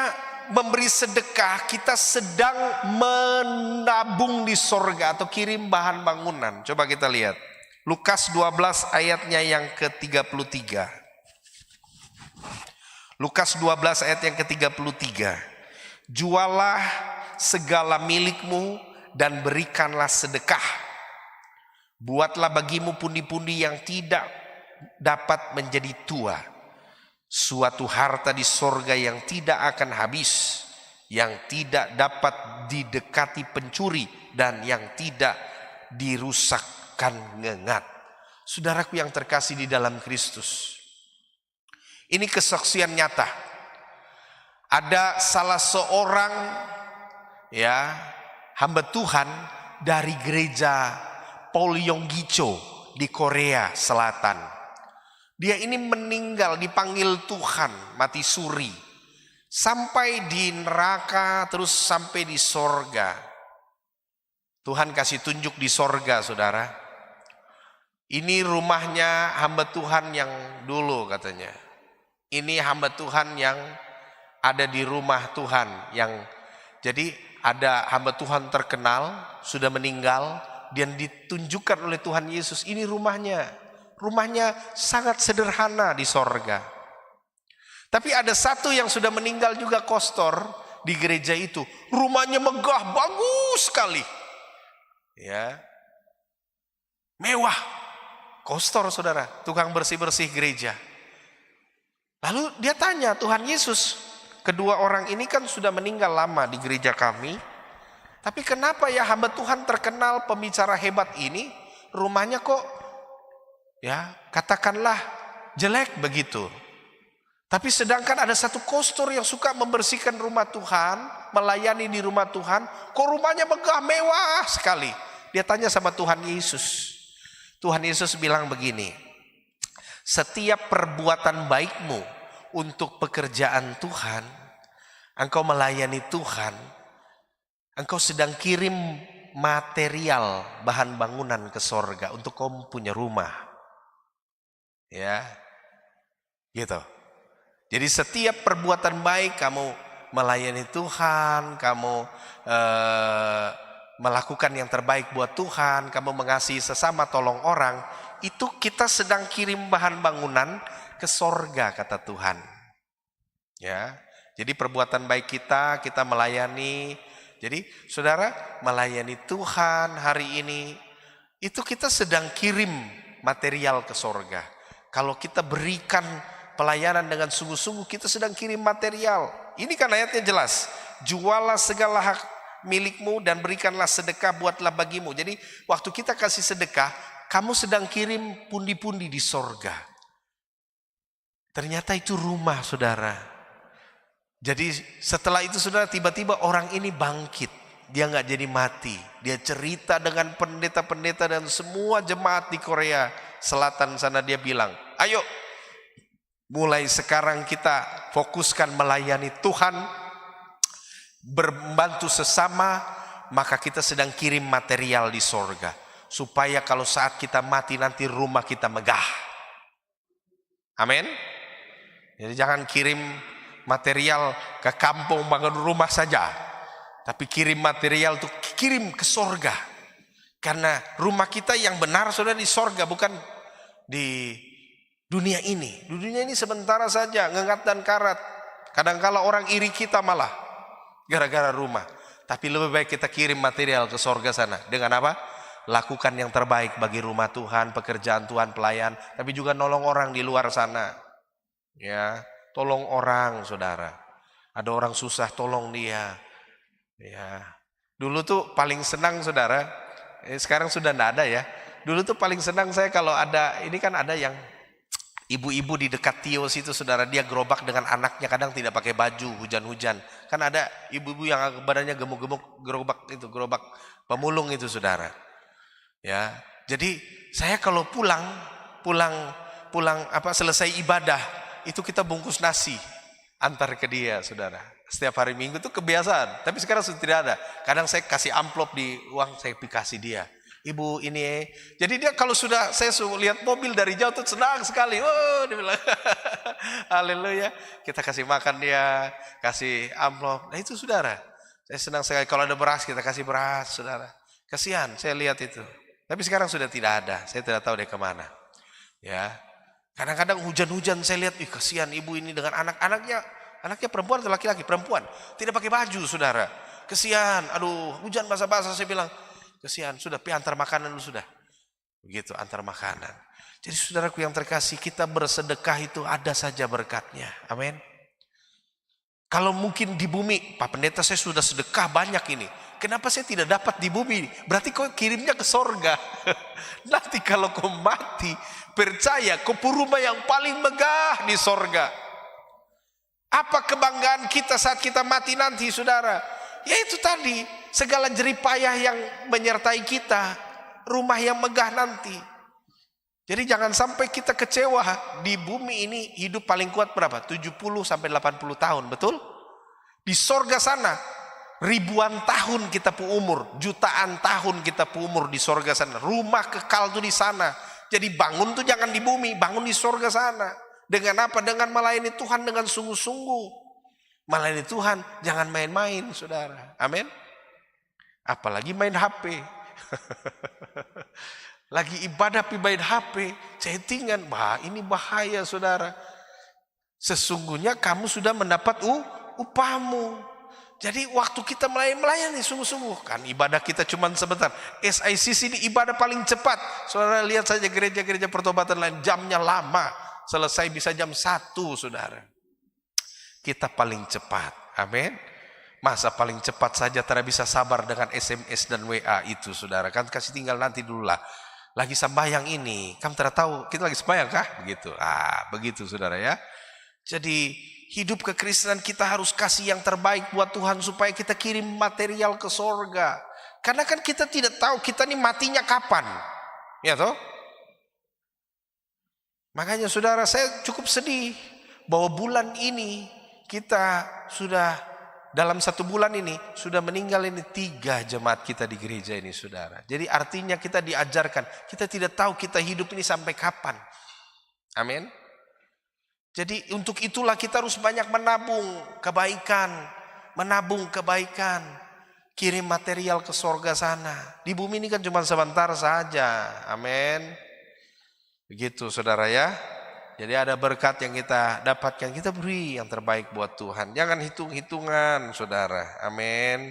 memberi sedekah, kita sedang menabung di sorga atau kirim bahan bangunan. Coba kita lihat Lukas 12 ayatnya yang ke-33. Lukas 12 ayat yang ke-33. Jualah segala milikmu dan berikanlah sedekah. Buatlah bagimu pundi-pundi yang tidak dapat menjadi tua, suatu harta di sorga yang tidak akan habis, yang tidak dapat didekati pencuri, dan yang tidak dirusakkan ngengat. Saudaraku yang terkasih di dalam Kristus, ini kesaksian nyata. Ada salah seorang hamba Tuhan dari gereja Paul Yonggi-cho di Korea Selatan. Dia ini meninggal, dipanggil Tuhan, mati suri. Sampai di neraka, terus sampai di sorga. Tuhan kasih tunjuk di sorga, saudara. Ini rumahnya hamba Tuhan yang dulu katanya. Ini hamba Tuhan yang ada di rumah Tuhan. Jadi ada hamba Tuhan terkenal, sudah meninggal, dan ditunjukkan oleh Tuhan Yesus. Ini rumahnya. Rumahnya sangat sederhana di sorga. Tapi ada satu yang sudah meninggal juga kostor di gereja itu. Rumahnya megah, bagus sekali. Ya, mewah. Kostor saudara, tukang bersih-bersih gereja. Lalu dia tanya Tuhan Yesus, kedua orang ini kan sudah meninggal lama di gereja kami. Tapi kenapa ya hamba Tuhan terkenal pembicara hebat ini, rumahnya kok katakanlah jelek begitu. Tapi sedangkan ada satu kostor yang suka membersihkan rumah Tuhan, melayani di rumah Tuhan, kok rumahnya megah mewah sekali. Dia tanya sama Tuhan Yesus. Tuhan Yesus bilang begini, setiap perbuatan baikmu untuk pekerjaan Tuhan, engkau melayani Tuhan, engkau sedang kirim material bahan bangunan ke sorga untuk kamu punya rumah. Ya, gitu. Jadi setiap perbuatan baik kamu melayani Tuhan, kamu melakukan yang terbaik buat Tuhan, kamu mengasihi sesama, tolong orang, itu kita sedang kirim bahan bangunan ke sorga kata Tuhan. Ya, jadi perbuatan baik kita melayani. Jadi saudara melayani Tuhan hari ini, itu kita sedang kirim material ke sorga. Kalau kita berikan pelayanan dengan sungguh-sungguh, kita sedang kirim material. Ini kan ayatnya jelas. Jualah segala hak milikmu dan berikanlah sedekah, buatlah bagimu. Jadi waktu kita kasih sedekah, kamu sedang kirim pundi-pundi di sorga. Ternyata itu rumah saudara. Jadi setelah itu saudara, tiba-tiba orang ini bangkit. Dia nggak jadi mati. Dia cerita dengan pendeta-pendeta dan semua jemaat di Korea Selatan sana. Dia bilang, ayo mulai sekarang kita fokuskan melayani Tuhan, membantu sesama, maka kita sedang kirim material di sorga. Supaya kalau saat kita mati nanti rumah kita megah. Amin. Jadi jangan kirim material ke kampung bangun rumah saja, tapi kirim material untuk kirim ke sorga. Karena rumah kita yang benar sudah di sorga, bukan di dunia ini. Di dunia ini sementara saja, ngengat dan karat. Kadang-kala orang iri kita malah gara-gara rumah. Tapi lebih baik kita kirim material ke sorga sana. Dengan apa? Lakukan yang terbaik bagi rumah Tuhan, pekerjaan Tuhan, pelayan. Tapi juga nolong orang di luar sana. Ya, tolong orang saudara. Ada orang susah, tolong dia. Ya, dulu tuh paling senang saudara. Sekarang sudah tidak ada ya. Dulu tuh paling senang saya kalau ada, ini kan ada yang ibu-ibu di dekat Tios itu saudara, dia gerobak dengan anaknya, kadang tidak pakai baju, hujan-hujan. Kan ada ibu-ibu yang badannya gemuk-gemuk, gerobak pemulung itu saudara. Ya, jadi saya kalau pulang selesai ibadah, itu kita bungkus nasi antar ke dia saudara. Setiap hari Minggu itu kebiasaan, tapi sekarang sudah tidak ada. Kadang saya kasih amplop di uang, saya kasih dia. Ibu ini, jadi dia kalau sudah saya lihat mobil dari jauh tuh senang sekali. Oh, dia bilang, haleluya. Kita kasih makan dia, kasih amplop. Nah itu saudara, saya senang sekali. Kalau ada beras kita kasih beras saudara. Kasihan, saya lihat itu. Tapi sekarang sudah tidak ada, saya tidak tahu dia kemana. Ya. Kadang-kadang hujan-hujan saya lihat, kasihan ibu ini dengan anaknya perempuan atau laki-laki? Perempuan, tidak pakai baju saudara. Kasihan, aduh hujan basah-basah, saya bilang, kasihan, sudah antar makanan dulu sudah. Begitu, antar makanan. Jadi saudaraku yang terkasih, kita bersedekah itu ada saja berkatnya. Amin. Kalau mungkin di bumi, Pak Pendeta saya sudah sedekah banyak ini. Kenapa saya tidak dapat di bumi? Berarti kau kirimnya ke sorga. Nanti kalau kau mati, percaya kau rumah yang paling megah di sorga. Apa kebanggaan kita saat kita mati nanti saudara? Ya itu tadi, segala jeripayah yang menyertai kita, rumah yang megah nanti. Jadi jangan sampai kita kecewa. Di bumi ini hidup paling kuat berapa? 70 sampai 80 tahun, betul? Di sorga sana ribuan tahun kita umur, jutaan tahun kita umur di sorga sana. Rumah kekal tuh di sana. Jadi bangun tuh jangan di bumi, bangun di sorga sana. Dengan apa? Dengan melayani Tuhan dengan sungguh-sungguh. Melayani Tuhan jangan main-main saudara. Amin. Apalagi main HP. Lagi ibadah tapi main HP, chattingan, ini bahaya saudara. Sesungguhnya kamu sudah mendapat upahmu. Jadi waktu kita melayani sungguh-sungguh, kan ibadah kita cuma sebentar. SICC ini ibadah paling cepat. Saudara lihat saja gereja-gereja pertobatan lain, jamnya lama. Selesai bisa jam 1 saudara. Kita paling cepat. Amin. Masa paling cepat saja tidak bisa sabar dengan SMS dan WA itu saudara. Kan kasih tinggal nanti dulu lah. Lagi sembahyang ini, kamu tidak tahu kita lagi sembahyang kah? Begitu. Begitu saudara ya. Jadi hidup kekristenan kita harus kasih yang terbaik buat Tuhan supaya kita kirim material ke sorga. Karena kan kita tidak tahu kita nih matinya kapan. Ya toh? Makanya saudara, saya cukup sedih bahwa bulan ini kita sudah dalam 1 bulan ini sudah meninggal ini 3 jemaat kita di gereja ini saudara. Jadi artinya kita diajarkan, kita tidak tahu kita hidup ini sampai kapan. Amin. Jadi untuk itulah kita harus banyak menabung kebaikan. Kirim material ke sorga sana. Di bumi ini kan cuma sebentar saja. Amin. Begitu saudara ya. Jadi ada berkat yang kita dapatkan, kita beri yang terbaik buat Tuhan. Jangan hitung-hitungan saudara. Amin.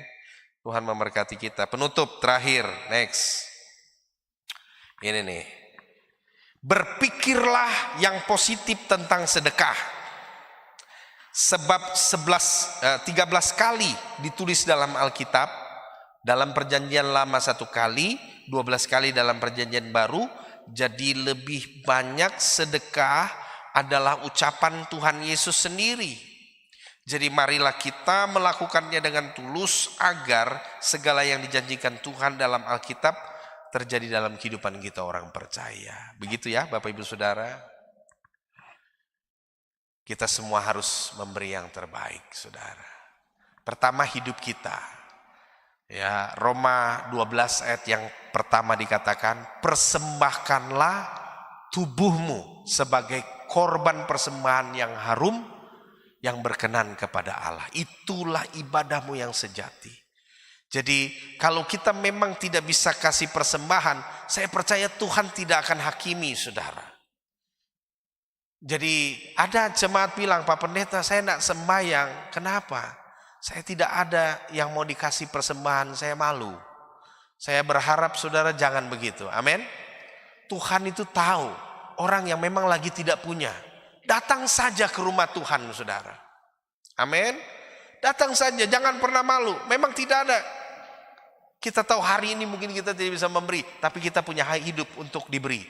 Tuhan memberkati kita. Penutup terakhir, next. Ini nih. Berpikirlah yang positif tentang sedekah. Sebab 13 kali ditulis dalam Alkitab. Dalam perjanjian lama 1 kali, 12 kali dalam perjanjian baru. Jadi lebih banyak sedekah adalah ucapan Tuhan Yesus sendiri. Jadi marilah kita melakukannya dengan tulus agar segala yang dijanjikan Tuhan dalam Alkitab terjadi dalam kehidupan kita orang percaya. Begitu ya Bapak Ibu Saudara. Kita semua harus memberi yang terbaik, Saudara. Pertama hidup kita. Ya, Roma 12 ayat yang pertama dikatakan, persembahkanlah tubuhmu sebagai korban persembahan yang harum, yang berkenan kepada Allah. Itulah ibadahmu yang sejati. Jadi kalau kita memang tidak bisa kasih persembahan, saya percaya Tuhan tidak akan hakimi, Saudara. Jadi ada jemaat bilang, Pak Pendeta saya tidak sembahyang. Kenapa? Saya tidak ada yang mau dikasih persembahan, saya malu. Saya berharap saudara jangan begitu, amin. Tuhan itu tahu orang yang memang lagi tidak punya. Datang saja ke rumah Tuhan saudara, amin. Datang saja, jangan pernah malu, memang tidak ada. Kita tahu hari ini mungkin kita tidak bisa memberi, tapi kita punya hak hidup untuk diberi.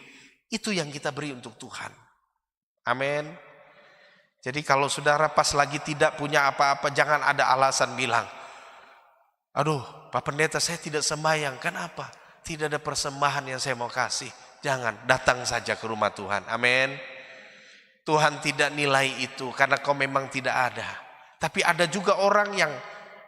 Itu yang kita beri untuk Tuhan, amin. Jadi kalau saudara pas lagi tidak punya apa-apa, jangan ada alasan bilang, aduh Pak Pendeta saya tidak sembahyang. Kenapa? Tidak ada persembahan yang saya mau kasih. Jangan, datang saja ke rumah Tuhan, amin. Tuhan tidak nilai itu karena kau memang tidak ada. Tapi ada juga orang yang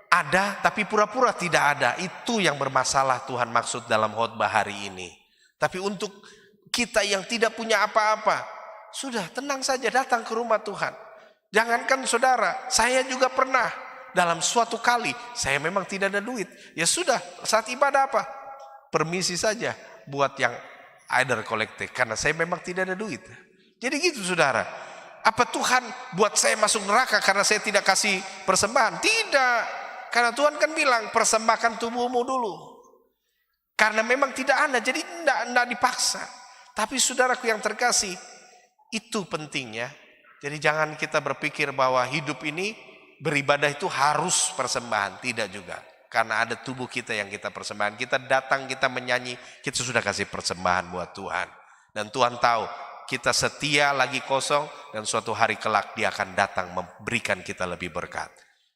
ada tapi pura-pura tidak ada. Itu yang bermasalah Tuhan maksud dalam khotbah hari ini. Tapi untuk kita yang tidak punya apa-apa, sudah tenang saja datang ke rumah Tuhan. Jangankan saudara, saya juga pernah dalam suatu kali, saya memang tidak ada duit. Ya sudah, saat ibadah apa? Permisi saja buat yang either collected, karena saya memang tidak ada duit. Jadi gitu saudara. Apa Tuhan buat saya masuk neraka karena saya tidak kasih persembahan? Tidak. Karena Tuhan kan bilang, persembahkan tubuhmu dulu. Karena memang tidak ada, jadi tidak dipaksa. Tapi saudaraku yang terkasih, itu pentingnya. Jadi jangan kita berpikir bahwa hidup ini beribadah itu harus persembahan. Tidak juga. Karena ada tubuh kita yang kita persembahkan. Kita datang, kita menyanyi, kita sudah kasih persembahan buat Tuhan. Dan Tuhan tahu kita setia lagi kosong dan suatu hari kelak dia akan datang memberikan kita lebih berkat.